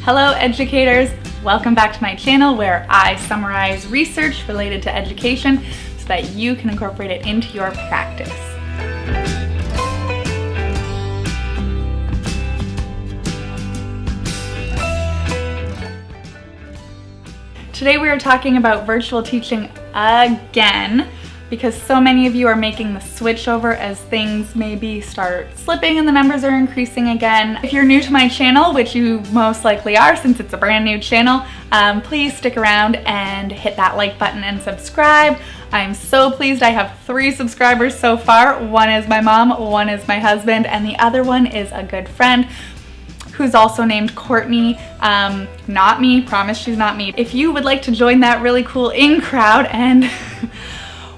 Hello educators, welcome back to my channel where I summarize research related to education so that you can incorporate it into your practice. Today we are talking about virtual teaching again because so many of you are making the switch over as things maybe start slipping and the numbers are increasing again. If you're new to my channel, which you most likely are since it's a brand new channel, please stick around and hit that like button and subscribe. I'm so pleased I have 3 subscribers so far. One is my mom, one is my husband, and the other one is a good friend who's also named Courtney. Not me, promise she's not me. If you would like to join that really cool in crowd and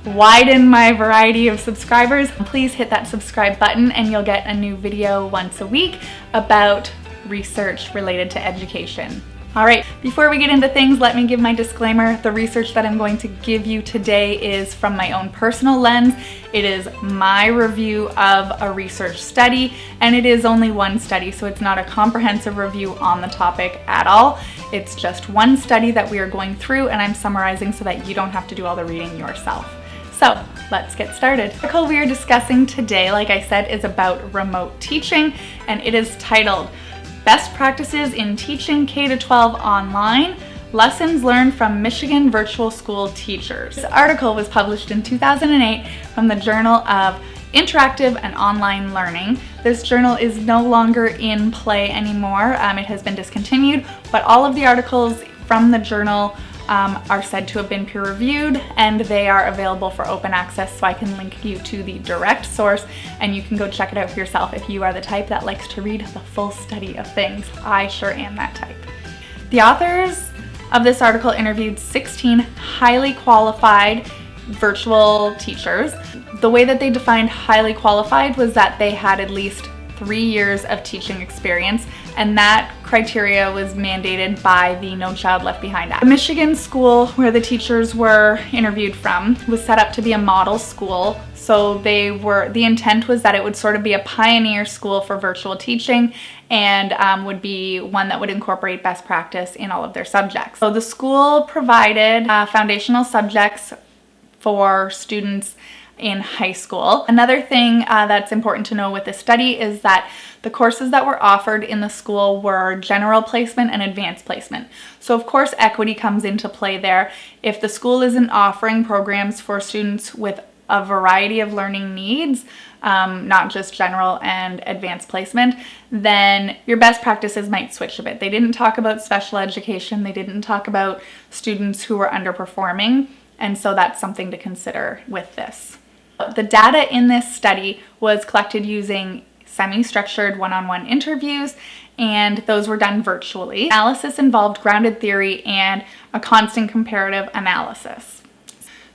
widen my variety of subscribers, please hit that subscribe button and you'll get a new video once a week about research related to education. All right, before we get into things, let me give my disclaimer. The research that I'm going to give you today is from my own personal lens. It is my review of a research study, and it is only one study, so it's not a comprehensive review on the topic at all. It's just one study that we are going through, and I'm summarizing so that you don't have to do all the reading yourself. So let's get started. The article we are discussing today, like I said, is about remote teaching, and it is titled Best Practices in Teaching K-12 Online, Lessons Learned from Michigan Virtual School Teachers. This article was published in 2008 from the Journal of Interactive and Online Learning. This journal is no longer in play anymore. It has been discontinued, but all of the articles from the journal are said to have been peer-reviewed, and they are available for open access, so I can link you to the direct source and you can go check it out for yourself if you are the type that likes to read the full study of things. I sure am that type. The authors of this article interviewed 16 highly qualified virtual teachers. The way that they defined highly qualified was that they had at least 3 years of teaching experience, and that criteria was mandated by the No Child Left Behind Act. The Michigan school where the teachers were interviewed from was set up to be a model school, so the intent was that it would sort of be a pioneer school for virtual teaching and would be one that would incorporate best practice in all of their subjects. So the school provided foundational subjects for students in high school. Another thing that's important to know with this study is that the courses that were offered in the school were general placement and advanced placement. So of course equity comes into play there. If the school isn't offering programs for students with a variety of learning needs, not just general and advanced placement, then your best practices might switch a bit. They didn't talk about special education, they didn't talk about students who were underperforming, and so that's something to consider with this. The data in this study was collected using semi-structured one-on-one interviews, and those were done virtually. Analysis involved grounded theory and a constant comparative analysis.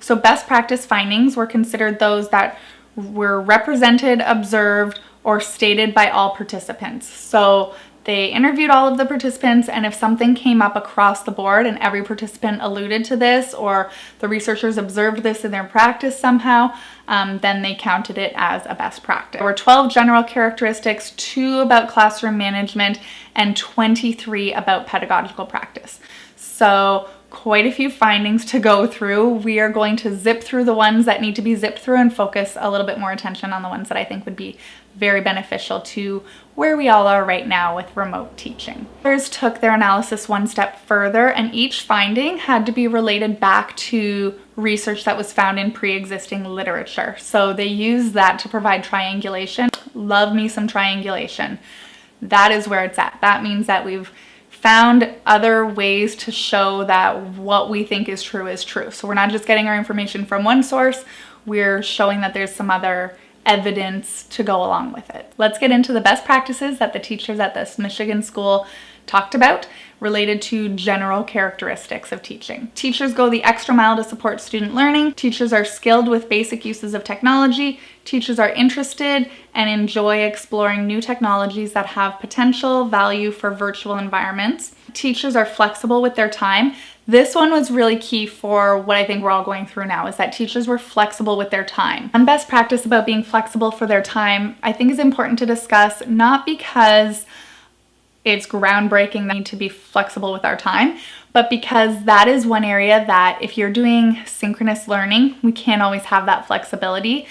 So best practice findings were considered those that were represented, observed, or stated by all participants. So they interviewed all of the participants, and if something came up across the board and every participant alluded to this or the researchers observed this in their practice somehow, then they counted it as a best practice. There were 12 general characteristics, 2 about classroom management, and 23 about pedagogical practice. So quite a few findings to go through. We are going to zip through the ones that need to be zipped through and focus a little bit more attention on the ones that I think would be very beneficial to where we all are right now with remote teaching. Others took their analysis one step further, and each finding had to be related back to research that was found in pre-existing literature. So they used that to provide triangulation. Love me some triangulation. That is where it's at. That means that we've found other ways to show that what we think is true is true. So we're not just getting our information from one source, we're showing that there's some other evidence to go along with it. Let's get into the best practices that the teachers at this Michigan school talked about related to general characteristics of teaching. Teachers go the extra mile to support student learning. Teachers are skilled with basic uses of technology. Teachers are interested and enjoy exploring new technologies that have potential value for virtual environments. Teachers are flexible with their time. This one was really key for what I think we're all going through now, is that teachers were flexible with their time. One best practice about being flexible for their time I think is important to discuss, not because it's groundbreaking. They need to be flexible with our time. But because that is one area that if you're doing synchronous learning, we can't always have that flexibility.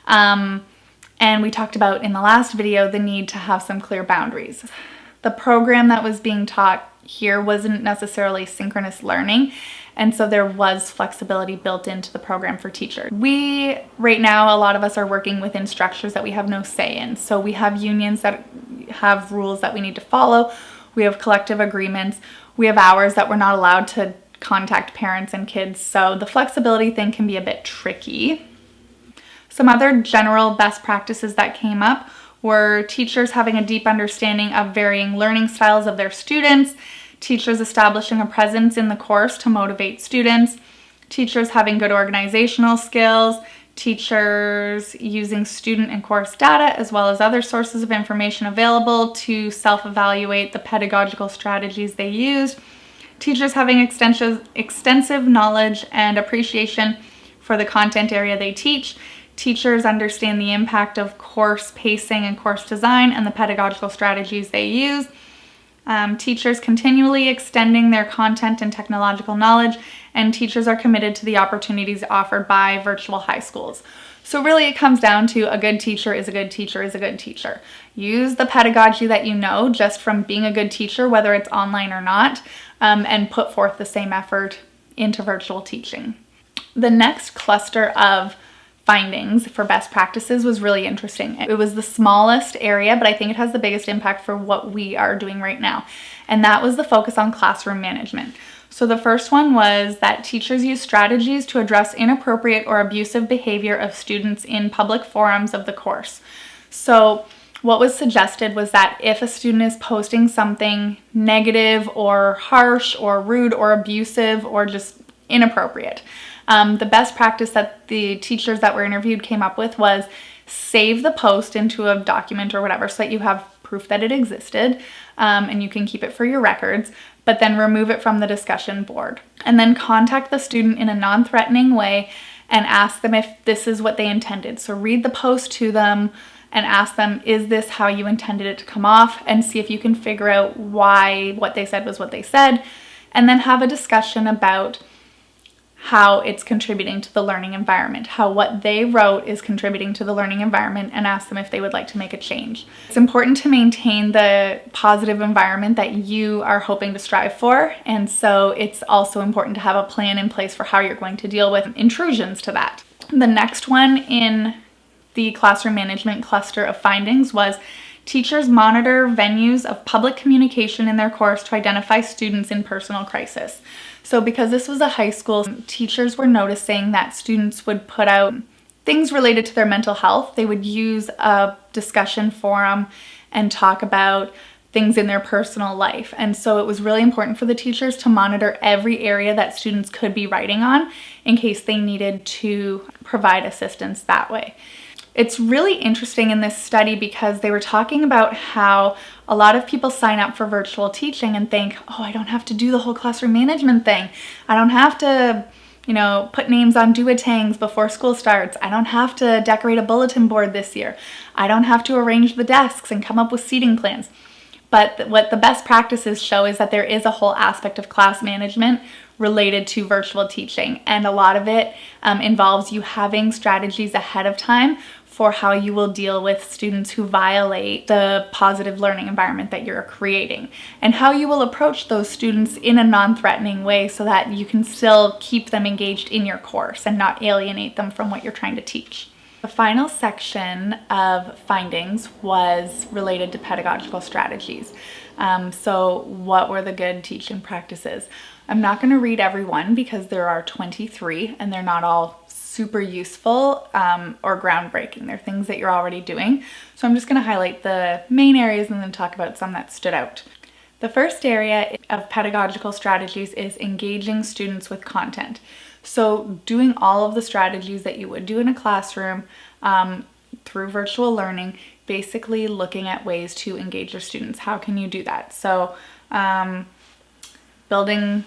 And we talked about in the last video the need to have some clear boundaries. The program that was being taught here wasn't necessarily synchronous learning, and so there was flexibility built into the program for teachers. Right now, a lot of us are working within structures that we have no say in. So we have unions that have rules that we need to follow. We have collective agreements. We have hours that we're not allowed to contact parents and kids. So the flexibility thing can be a bit tricky. Some other general best practices that came up were teachers having a deep understanding of varying learning styles of their students, teachers establishing a presence in the course to motivate students, teachers having good organizational skills, teachers using student and course data as well as other sources of information available to self-evaluate the pedagogical strategies they used, teachers having extensive knowledge and appreciation for the content area they teach, teachers understand the impact of course pacing and course design and the pedagogical strategies they use. Teachers continually extending their content and technological knowledge, and teachers are committed to the opportunities offered by virtual high schools. So really it comes down to a good teacher is a good teacher is a good teacher. Use the pedagogy that you know just from being a good teacher, whether it's online or not, and put forth the same effort into virtual teaching. The next cluster of findings for best practices was really interesting. It was the smallest area, but I think it has the biggest impact for what we are doing right now. And that was the focus on classroom management. So the first one was that teachers use strategies to address inappropriate or abusive behavior of students in public forums of the course. So what was suggested was that if a student is posting something negative or harsh or rude or abusive or just inappropriate, the best practice that the teachers that were interviewed came up with was save the post into a document or whatever so that you have proof that it existed, and you can keep it for your records, but then remove it from the discussion board. And then contact the student in a non-threatening way and ask them if this is what they intended. So read the post to them and ask them, is this how you intended it to come off? And see if you can figure out why what they said was what they said. And then have a discussion about how it's contributing to the learning environment, how what they wrote is contributing to the learning environment, and ask them if they would like to make a change. It's important to maintain the positive environment that you are hoping to strive for, and so it's also important to have a plan in place for how you're going to deal with intrusions to that. The next one in the classroom management cluster of findings was teachers monitor venues of public communication in their course to identify students in personal crisis. So because this was a high school, teachers were noticing that students would put out things related to their mental health. They would use a discussion forum and talk about things in their personal life. And so it was really important for the teachers to monitor every area that students could be writing on in case they needed to provide assistance that way. It's really interesting in this study because they were talking about how a lot of people sign up for virtual teaching and think, oh, I don't have to do the whole classroom management thing. I don't have to, put names on do-a-tangs before school starts. I don't have to decorate a bulletin board this year. I don't have to arrange the desks and come up with seating plans. But what the best practices show is that there is a whole aspect of class management related to virtual teaching. And a lot of it involves you having strategies ahead of time for how you will deal with students who violate the positive learning environment that you're creating, and how you will approach those students in a non-threatening way so that you can still keep them engaged in your course and not alienate them from what you're trying to teach. The final section of findings was related to pedagogical strategies. So what were the good teaching practices? I'm not going to read every one because there are 23 and they're not all super useful or groundbreaking. They're things that you're already doing. So I'm just going to highlight the main areas and then talk about some that stood out. The first area of pedagogical strategies is engaging students with content. So doing all of the strategies that you would do in a classroom through virtual learning, basically looking at ways to engage your students. How can you do that? So building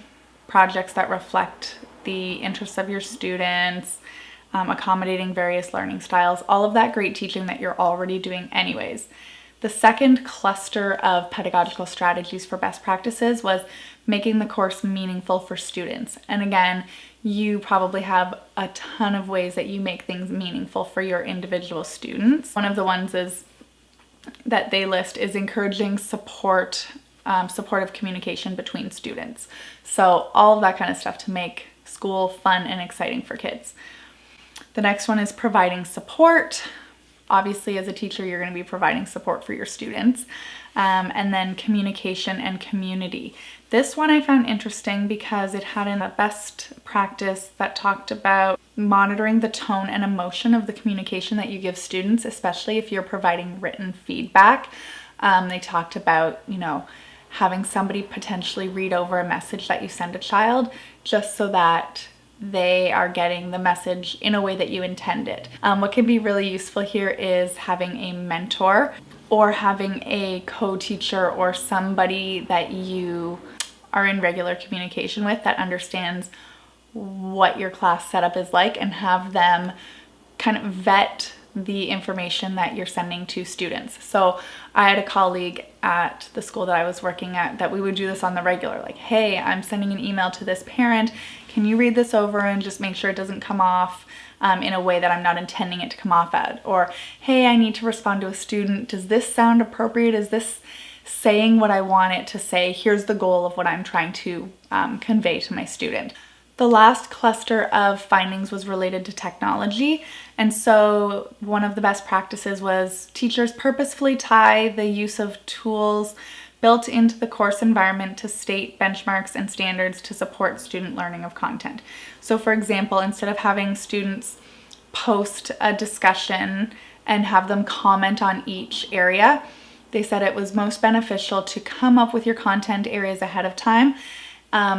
projects that reflect the interests of your students, accommodating various learning styles, all of that great teaching that you're already doing anyways. The second cluster of pedagogical strategies for best practices was making the course meaningful for students. And again, you probably have a ton of ways that you make things meaningful for your individual students. One of the ones is that they list is encouraging supportive communication between students. So all of that kind of stuff to make school fun and exciting for kids. The next one is providing support. Obviously, as a teacher, you're going to be providing support for your students. And then communication and community. This one I found interesting because it had a best practice that talked about monitoring the tone and emotion of the communication that you give students, especially if you're providing written feedback. They talked about, having somebody potentially read over a message that you send a child just so that they are getting the message in a way that you intend it. What can be really useful here is having a mentor or having a co-teacher or somebody that you are in regular communication with that understands what your class setup is like, and have them kind of vet the information that you're sending to students. So I had a colleague at the school that I was working at that we would do this on the regular, like, hey, I'm sending an email to this parent. Can you read this over and just make sure it doesn't come off in a way that I'm not intending it to come off at? Or, hey, I need to respond to a student. Does this sound appropriate? Is this saying what I want it to say? Here's the goal of what I'm trying to convey to my student. The last cluster of findings was related to technology. And so one of the best practices was teachers purposefully tie the use of tools built into the course environment to state benchmarks and standards to support student learning of content. So for example, instead of having students post a discussion and have them comment on each area, they said it was most beneficial to come up with your content areas ahead of time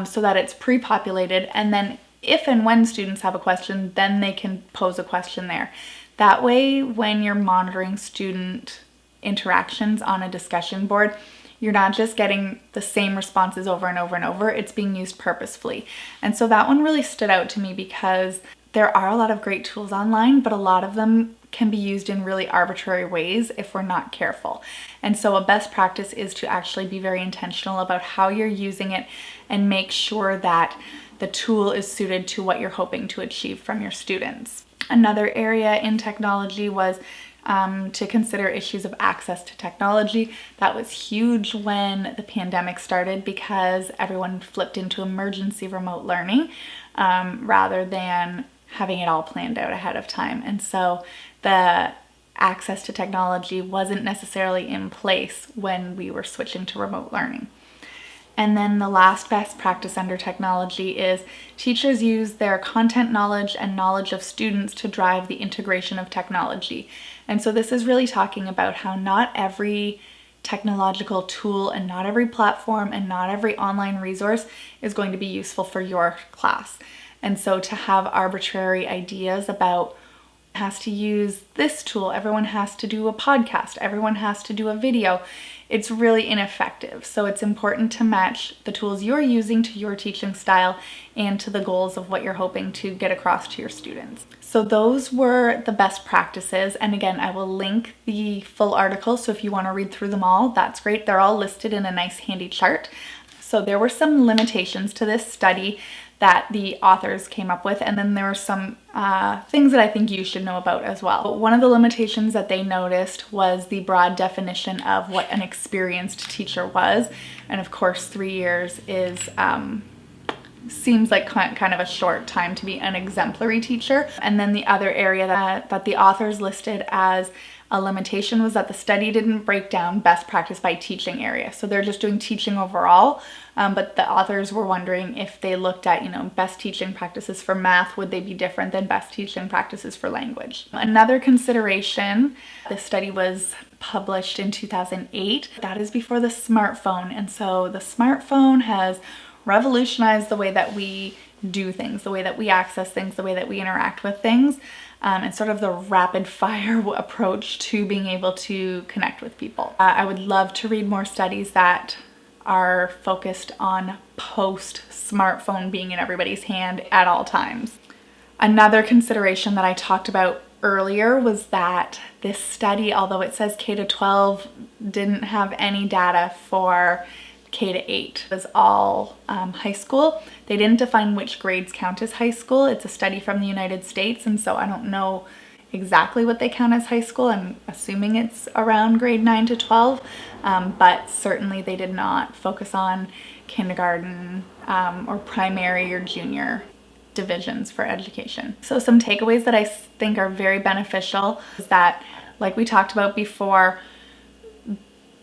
so that it's pre-populated, and then if and when students have a question, then they can pose a question there. That way, when you're monitoring student interactions on a discussion board, you're not just getting the same responses over and over and over, it's being used purposefully. And so that one really stood out to me because there are a lot of great tools online, but a lot of them can be used in really arbitrary ways if we're not careful. And so a best practice is to actually be very intentional about how you're using it and make sure that the tool is suited to what you're hoping to achieve from your students. Another area in technology was to consider issues of access to technology. That was huge when the pandemic started because everyone flipped into emergency remote learning rather than having it all planned out ahead of time. And so the access to technology wasn't necessarily in place when we were switching to remote learning. And then the last best practice under technology is teachers use their content knowledge and knowledge of students to drive the integration of technology. And so this is really talking about how not every technological tool and not every platform and not every online resource is going to be useful for your class. And so to have arbitrary ideas about has to use this tool, everyone has to do a podcast, everyone has to do a video, it's really ineffective. So it's important to match the tools you're using to your teaching style and to the goals of what you're hoping to get across to your students. So those were the best practices. And again, I will link the full article. So if you want to read through them all, that's great. They're all listed in a nice handy chart. So there were some limitations to this study that the authors came up with, and then there were some things that I think you should know about as well. One of the limitations that they noticed was the broad definition of what an experienced teacher was, and of course 3 years is seems like kind of a short time to be an exemplary teacher. And then the other area that the authors listed as a limitation was that the study didn't break down best practice by teaching area. So they're just doing teaching overall, but the authors were wondering if they looked at, best teaching practices for math, would they be different than best teaching practices for language? Another consideration, this study was published in 2008. That is before the smartphone. And so the smartphone has revolutionized the way that we do things, the way that we access things, the way that we interact with things, and sort of the rapid fire approach to being able to connect with people. I would love to read more studies that are focused on post-smartphone being in everybody's hand at all times. Another consideration that I talked about earlier was that this study, although it says K to 12, didn't have any data for K to 8. It was all high school. They didn't define which grades count as high school. It's a study from the United States, and so I don't know exactly what they count as high school. I'm assuming it's around grade 9 to 12, but certainly they did not focus on kindergarten or primary or junior divisions for education. So some takeaways that I think are very beneficial is that, like we talked about before,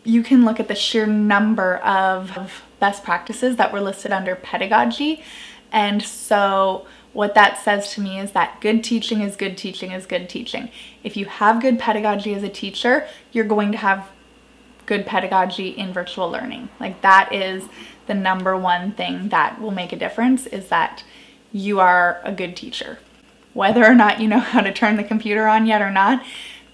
you can look at the sheer number of best practices that were listed under pedagogy. And so what that says to me is that good teaching is good teaching is good teaching. If you have good pedagogy as a teacher, you're going to have good pedagogy in virtual learning. Like, that is the number one thing that will make a difference, is that you are a good teacher. Whether or not you know how to turn the computer on yet or not,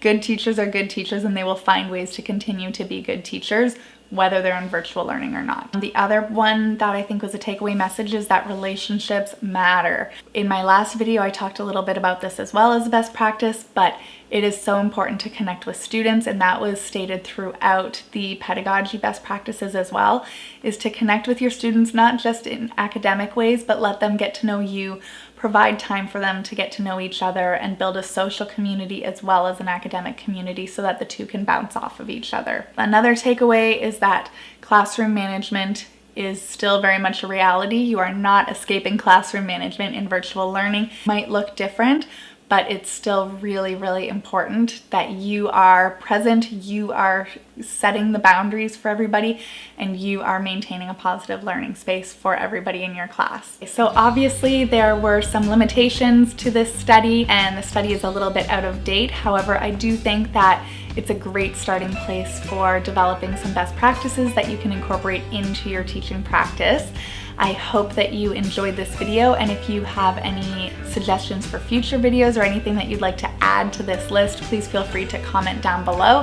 good teachers are good teachers, and they will find ways to continue to be good teachers, whether they're in virtual learning or not. The other one that I think was a takeaway message is that relationships matter. In my last video, I talked a little bit about this as well as a best practice, but it is so important to connect with students, and that was stated throughout the pedagogy best practices as well, is to connect with your students, not just in academic ways, but let them get to know you, provide time for them to get to know each other, and build a social community as well as an academic community so that the two can bounce off of each other. Another takeaway is that classroom management is still very much a reality. You are not escaping classroom management in virtual learning. It might look different, but it's still really, really important that you are present, you are setting the boundaries for everybody, and you are maintaining a positive learning space for everybody in your class. So obviously there were some limitations to this study, and the study is a little bit out of date. However, I do think that it's a great starting place for developing some best practices that you can incorporate into your teaching practice. I hope that you enjoyed this video, and if you have any suggestions for future videos or anything that you'd like to add to this list, please feel free to comment down below.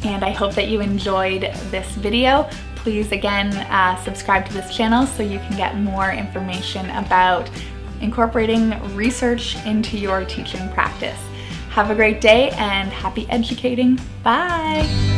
And I hope that you enjoyed this video. Please again subscribe to this channel so you can get more information about incorporating research into your teaching practice. Have a great day and happy educating. Bye!